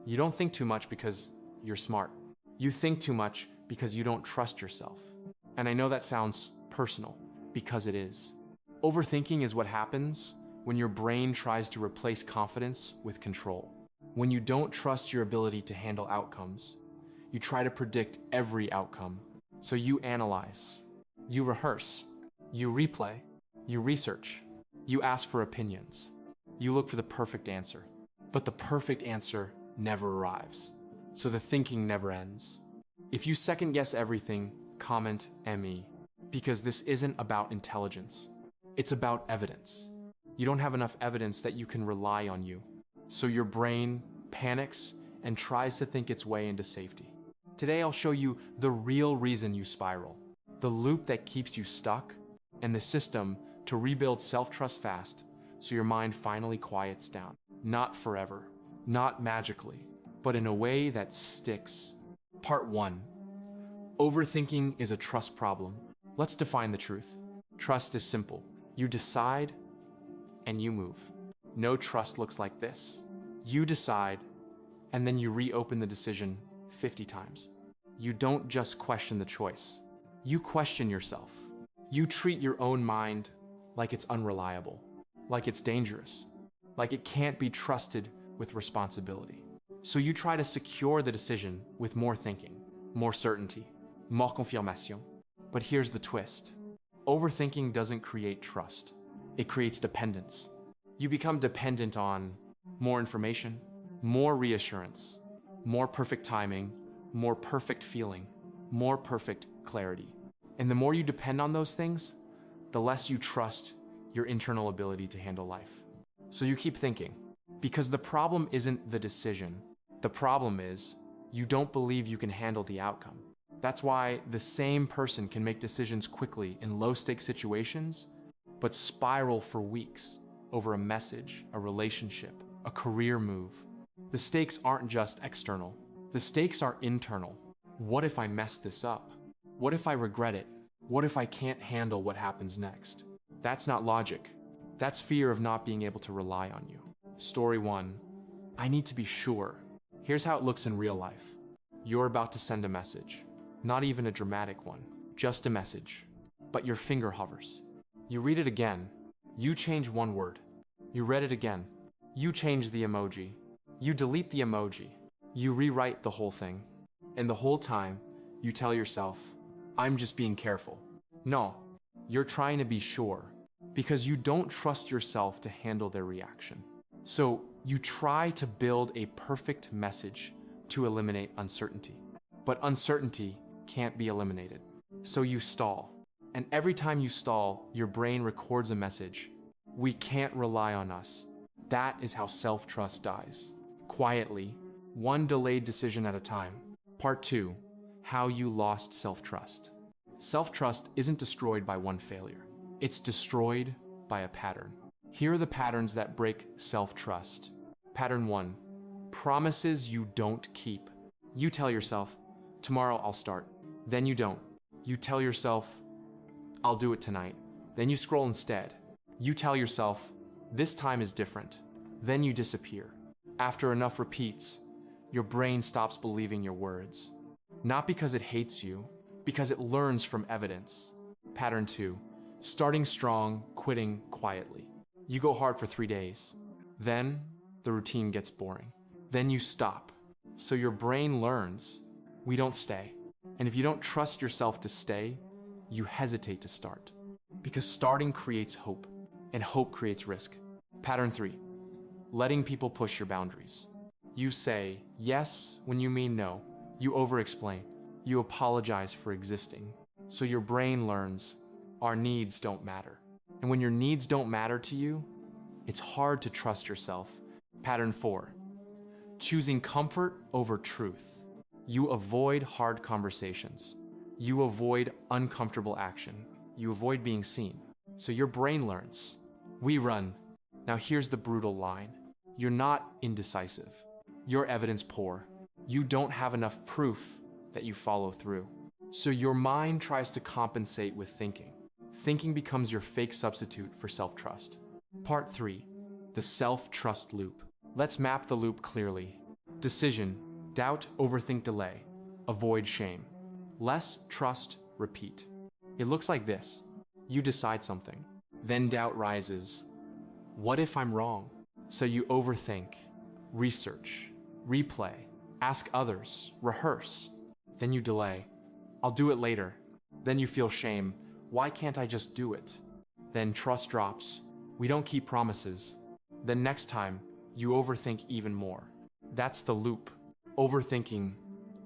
You don't think too much because you're smart. You think too much because you don't trust yourself. And I know that sounds personal, because it is. Overthinking is what happens when your brain tries to replace confidence with control. When you don't trust your ability to handle outcomes, you try to predict every outcome. So you analyze, you rehearse, you replay, you research, you ask for opinions, you look for the perfect answer. But the perfect answer never arrives, so the thinking never ends. If you second guess everything, comment ME, because this isn't about intelligence. It's about evidence. You don't have enough evidence that you can rely on you, so your brain panics and tries to think its way into safety. Today I'll show you the real reason you spiral, the loop that keeps you stuck, and the system to rebuild self-trust fast so your mind finally quiets down. Not forever, not magically, but in a way that sticks. Part 1. Overthinking is a trust problem. Let's define the truth. Trust is simple. You decide and you move. No trust looks like this. You decide and then you reopen the decision 50 times. You don't just question the choice. You question yourself. You treat your own mind like it's unreliable, like it's dangerous, like it can't be trusted with responsibility. So you try to secure the decision with more thinking, more certainty, more confirmation. But here's the twist. Overthinking doesn't create trust. It creates dependence. You become dependent on more information, more reassurance, more perfect timing, more perfect feeling, more perfect clarity. And the more you depend on those things, the less you trust your internal ability to handle life. So you keep thinking, because the problem isn't the decision. The problem is you don't believe you can handle the outcome. That's why the same person can make decisions quickly in low-stakes situations, but spiral for weeks over a message, a relationship, a career move. The stakes aren't just external. The stakes are internal. What if I mess this up? What if I regret it? What if I can't handle what happens next? That's not logic. That's fear of not being able to rely on you. Story 1. I need to be sure. Here's how it looks in real life. You're about to send a message. Not even a dramatic one, just a message. But your finger hovers. You read it again. You change one word. You read it again. You change the emoji. You delete the emoji. You rewrite the whole thing. And the whole time, you tell yourself, I'm just being careful. No, you're trying to be sure because you don't trust yourself to handle their reaction. So you try to build a perfect message to eliminate uncertainty. But uncertainty can't be eliminated. So you stall. And every time you stall, your brain records a message. We can't rely on us. That is how self-trust dies. Quietly, one delayed decision at a time. Part 2. How you lost self-trust. Self-trust isn't destroyed by one failure. It's destroyed by a pattern. Here are the patterns that break self-trust. Pattern 1. Promises you don't keep. You tell yourself, tomorrow I'll start. Then you don't. You tell yourself, I'll do it tonight. Then you scroll instead. You tell yourself, this time is different. Then you disappear. After enough repeats, your brain stops believing your words. Not because it hates you, because it learns from evidence. Pattern 2. Starting strong, quitting quietly. You go hard for 3 days. Then the routine gets boring. Then you stop. So your brain learns, we don't stay. And if you don't trust yourself to stay, you hesitate to start. Because starting creates hope, and hope creates risk. Pattern 3. Letting people push your boundaries. You say yes when you mean no. You over-explain. You apologize for existing. So your brain learns, our needs don't matter. And when your needs don't matter to you, it's hard to trust yourself. Pattern 4. Choosing comfort over truth. You avoid hard conversations. You avoid uncomfortable action. You avoid being seen. So your brain learns, we run. Now here's the brutal line. You're not indecisive. You're evidence poor. You don't have enough proof that you follow through. So your mind tries to compensate with thinking. Thinking becomes your fake substitute for self-trust. Part 3. The self-trust loop. Let's map the loop clearly. Decision, doubt, overthink, delay. Avoid shame. Less, trust, repeat. It looks like this. You decide something. Then doubt rises. What if I'm wrong? So you overthink, research, replay, ask others, rehearse. Then you delay. I'll do it later. Then you feel shame. Why can't I just do it? Then trust drops. We don't keep promises. Then next time, you overthink even more. That's the loop. Overthinking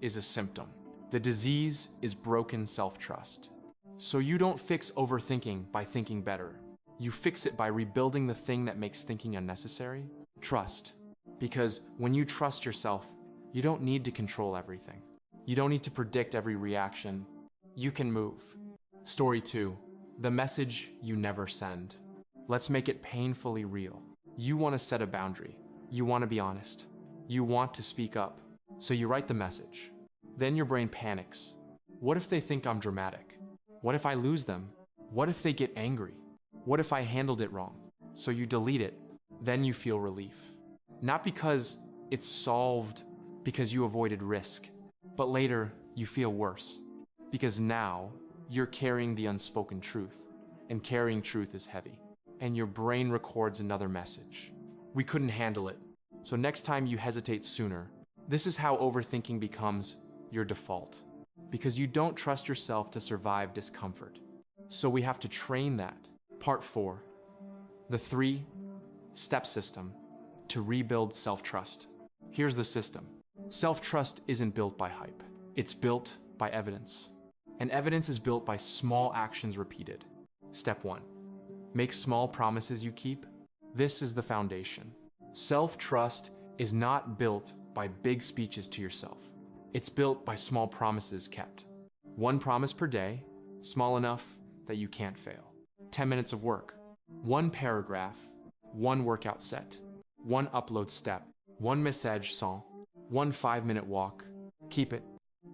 is a symptom. The disease is broken self-trust. So you don't fix overthinking by thinking better. You fix it by rebuilding the thing that makes thinking unnecessary, trust. Because when you trust yourself, you don't need to control everything. You don't need to predict every reaction. You can move. Story 2, the message you never send. Let's make it painfully real. You want to set a boundary. You want to be honest. You want to speak up. So you write the message. Then your brain panics. What if they think I'm dramatic? What if I lose them? What if they get angry? What if I handled it wrong? So you delete it. Then you feel relief. Not because it's solved because you avoided risk, but later you feel worse. Because now you're carrying the unspoken truth, and carrying truth is heavy. And your brain records another message. We couldn't handle it. So next time you hesitate sooner. This is how overthinking becomes your default. Because you don't trust yourself to survive discomfort. So we have to train that. Part 4, the 3-step system to rebuild self-trust. Here's the system. Self-trust isn't built by hype. It's built by evidence. And evidence is built by small actions repeated. Step 1, make small promises you keep. This is the foundation. Self-trust is not built by big speeches to yourself. It's built by small promises kept. 1 promise per day, small enough that you can't fail. 10 minutes of work, 1 paragraph, 1 workout set, 1 upload step, 1 message sent, 1 5-minute walk. Keep it,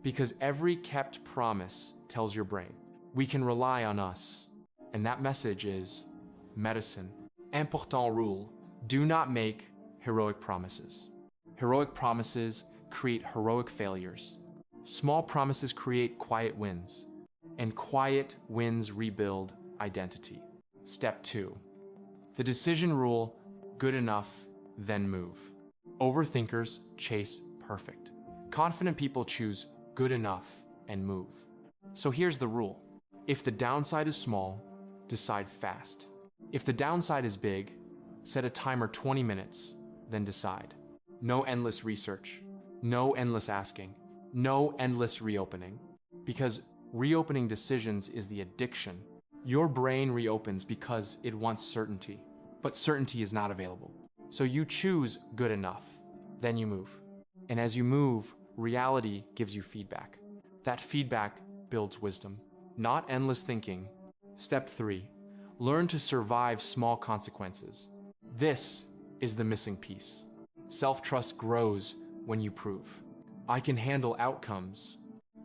because every kept promise tells your brain, we can rely on us. And that message is medicine. Important rule, do not make heroic promises. Heroic promises create heroic failures. Small promises create quiet wins, and quiet wins rebuild identity. Step 2, the decision rule, good enough, then move. Overthinkers chase perfect. Confident people choose good enough and move. So here's the rule. If the downside is small, decide fast. If the downside is big, set a timer 20 minutes, then decide. No endless research, no endless asking, no endless reopening. Because reopening decisions is the addiction. Your brain reopens because it wants certainty, but certainty is not available. So you choose good enough, then you move. And as you move, reality gives you feedback. That feedback builds wisdom, not endless thinking. Step 3, learn to survive small consequences. This is the missing piece. Self-trust grows when you prove, I can handle outcomes.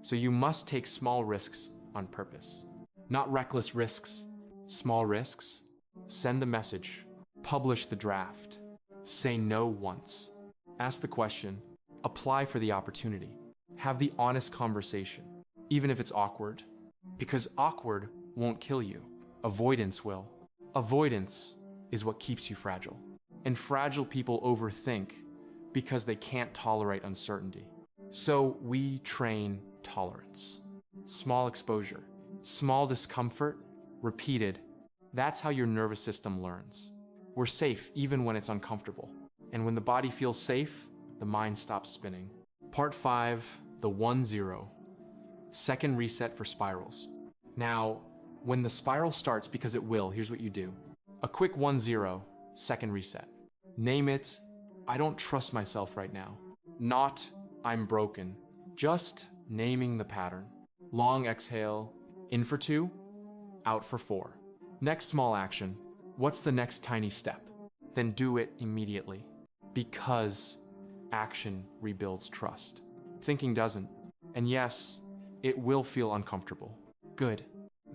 So you must take small risks on purpose. Not reckless risks, small risks. Send the message, publish the draft, say no once. Ask the question, apply for the opportunity. Have the honest conversation, even if it's awkward. Because awkward won't kill you. Avoidance will. Avoidance is what keeps you fragile. And fragile people overthink because they can't tolerate uncertainty. So we train tolerance. Small exposure, small discomfort, repeated. That's how your nervous system learns. We're safe even when it's uncomfortable. And when the body feels safe, the mind stops spinning. Part 5, the 1-0. Second reset for spirals. Now, when the spiral starts, because it will, here's what you do. A quick 1-0, second reset. Name it, I don't trust myself right now. Not, I'm broken. Just naming the pattern. Long exhale, in for 2, out for 4. Next small action, what's the next tiny step? Then do it immediately. Because action rebuilds trust. Thinking doesn't. And yes, it will feel uncomfortable. Good.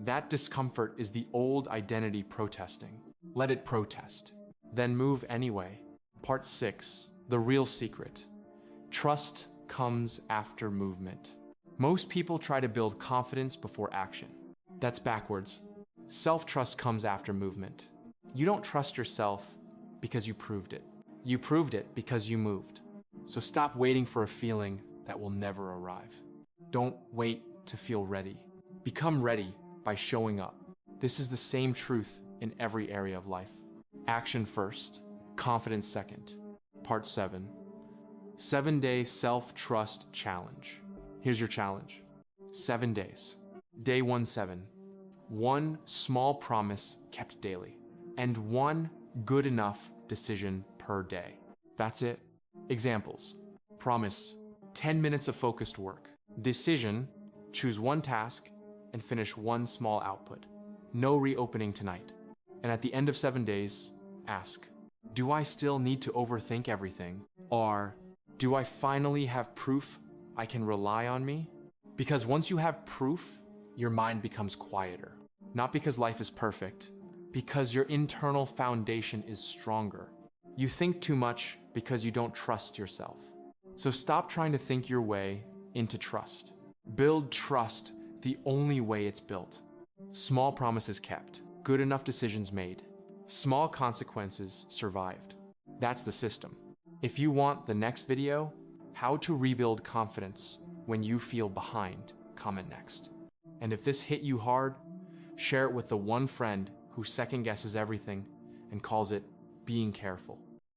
That discomfort is the old identity protesting. Let it protest. Then move anyway. Part 6, the real secret. Trust comes after movement. Most people try to build confidence before action. That's backwards. Self-trust comes after movement. You don't trust yourself because you proved it. You proved it because you moved. So stop waiting for a feeling that will never arrive. Don't wait to feel ready. Become ready by showing up. This is the same truth in every area of life. Action first, confidence second. Part 7. 7-day self-trust challenge. Here's your challenge. 7 days. Day 17. One small promise kept daily, and one good enough decision per day. That's it. Examples. Promise, 10 minutes of focused work. Decision, choose one task and finish one small output. No reopening tonight. And at the end of 7 days, ask, do I still need to overthink everything? Or do I finally have proof I can rely on me? Because once you have proof, your mind becomes quieter. Not because life is perfect, because your internal foundation is stronger. You think too much because you don't trust yourself. So stop trying to think your way into trust. Build trust the only way it's built. Small promises kept, good enough decisions made, small consequences survived. That's the system. If you want the next video, how to rebuild confidence when you feel behind, comment next. And if this hit you hard, share it with the one friend who second guesses everything and calls it being careful.